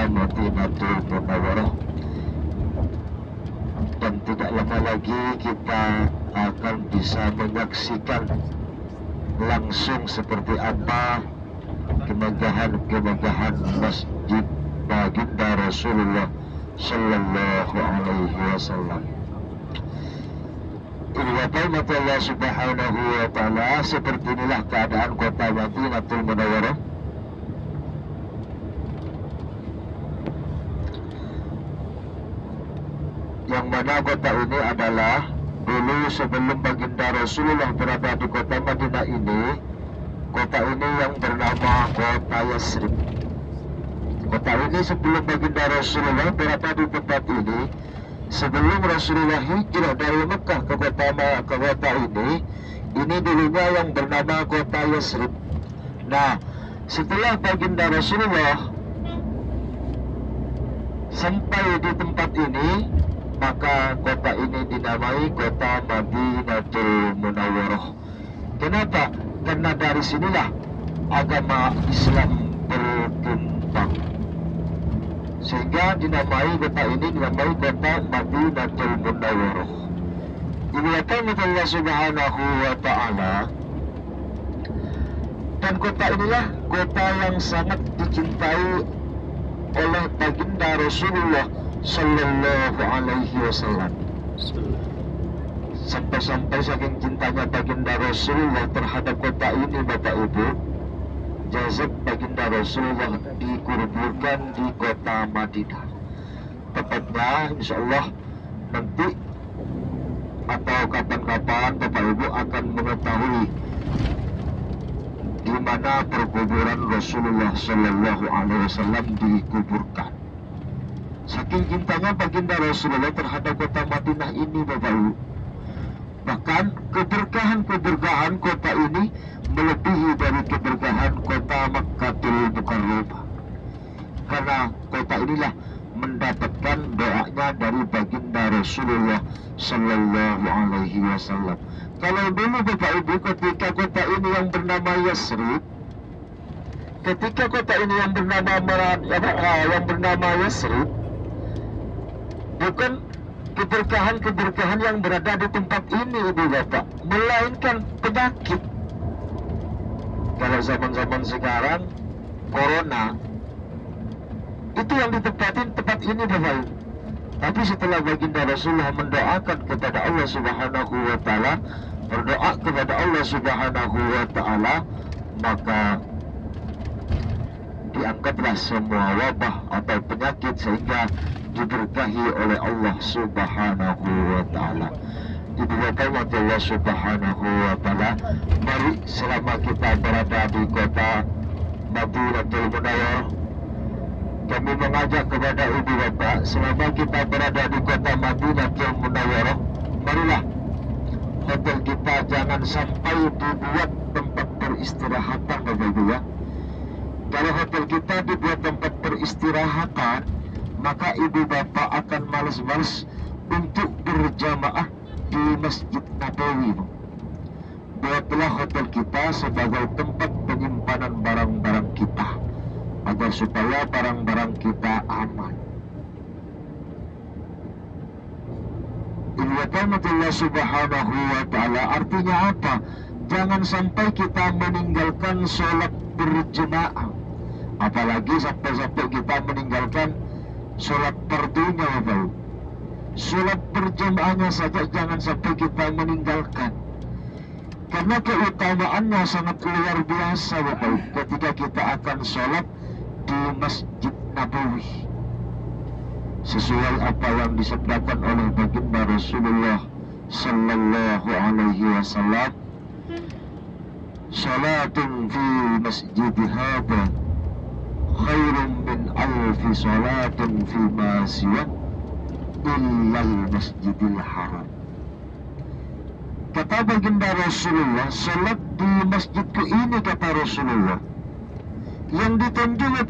Madinatul Munawwarah. Dan tidak lama lagi kita akan bisa menyaksikan langsung seperti apa kemegahan Masjid Baginda Rasulullah Sallallahu Alaihi Wasallam. Ini Allah Subhanahu Wa Taala. Seperti inilah keadaan kota Madinatul Munawwarah. Yang mana kota ini adalah dulu sebelum Baginda Rasulullah berada di kota Madinah ini, kota ini yang bernama Kota Yasrib. Kota ini sebelum Baginda Rasulullah berada di tempat ini, sebelum Rasulullah hijrah dari Mekah ke kota ini dulunya yang bernama Kota Yasrib. Nah, setelah Baginda Rasulullah sampai di tempat ini, maka kota ini dinamai kota Madinatul Munawwarah. Kenapa? Karena dari sinilah agama Islam berkembang, sehingga dinamai kota ini dinamai kota Madinatul Munawwarah. Dilihatkan oleh Allah Subhanahu Wa Taala. Dan kota inilah kota yang sangat dicintai oleh Baginda Rasulullah Sallallahu Alaihi Wasallam. Sampai-sampai saking cintanya Baginda Rasulullah terhadap kota ini, Bapak Ibu, jasad Baginda Rasulullah dikuburkan di kota Madinah. Tepatnya insya Allah nanti atau kapan-kapan Bapak Ibu akan mengetahui di mana perkuburan Rasulullah Sallallahu Alaihi Wasallam dikuburkan. Saking cintanya Baginda Rasulullah terhadap kota Madinah ini, Bapak Ibu, bahkan keberkahan kota ini melebihi dari keberkahan kota Makkatul Mukarramah. Karena kota inilah mendapatkan doanya dari Baginda Rasulullah Sallallahu Alaihi Wasallam. Kalau dulu Bapak Ibu, ketika kota ini yang bernama Yasrib, Yasrib, bukan keberkahan yang berada di tempat ini, Ibu Bapak, melainkan penyakit. Kalau zaman-zaman sekarang corona, itu yang ditempatin tempat ini, Bapak Ibu. Tapi setelah Baginda Rasulullah mendoakan kepada Allah Subhanahu Wa Taala, berdoa kepada Allah Subhanahu Wa Taala, maka diangkatlah semua wabah atau penyakit sehingga diberkahi oleh Allah Subhanahu Wa Taala. Diberkahi Allah Subhanahu Wa Taala. Mari selama kita berada di kota Madinatul Munawwarah, kami mengajak kepada Ibu Bapak, selama kita berada di kota Madinatul Munawwarah, marilah hotel kita jangan sampai dibuat tempat peristirahatan, Bapak Ibu ya. Kalau hotel kita dibuat tempat peristirahatan, maka Ibu Bapak akan malas-malas untuk berjamaah di Masjid Nabawi. Buatlah hotel kita sebagai tempat penyimpanan barang-barang kita, agar supaya barang-barang kita aman. Allah Subhanahu Wa Taala. Artinya apa? Jangan sampai kita meninggalkan sholat berjamaah, apalagi sampai kita meninggalkan sholat fardunya, Bapak. Sholat berjamaahnya saja jangan sampai kita meninggalkan, karena keutamaannya sangat luar biasa, Bapak, ketika kita akan sholat di Masjid Nabawi, sesuai apa yang disabdakan oleh Baginda Rasulullah Sallallahu Alaihi Wasallam, salatun fi masjid hadha khairun min alfi salatin fi ma siwa illal masjidil haram. Kata Baginda Rasulullah, salat di masjidku ini, kata Rasulullah, yang ditunjuk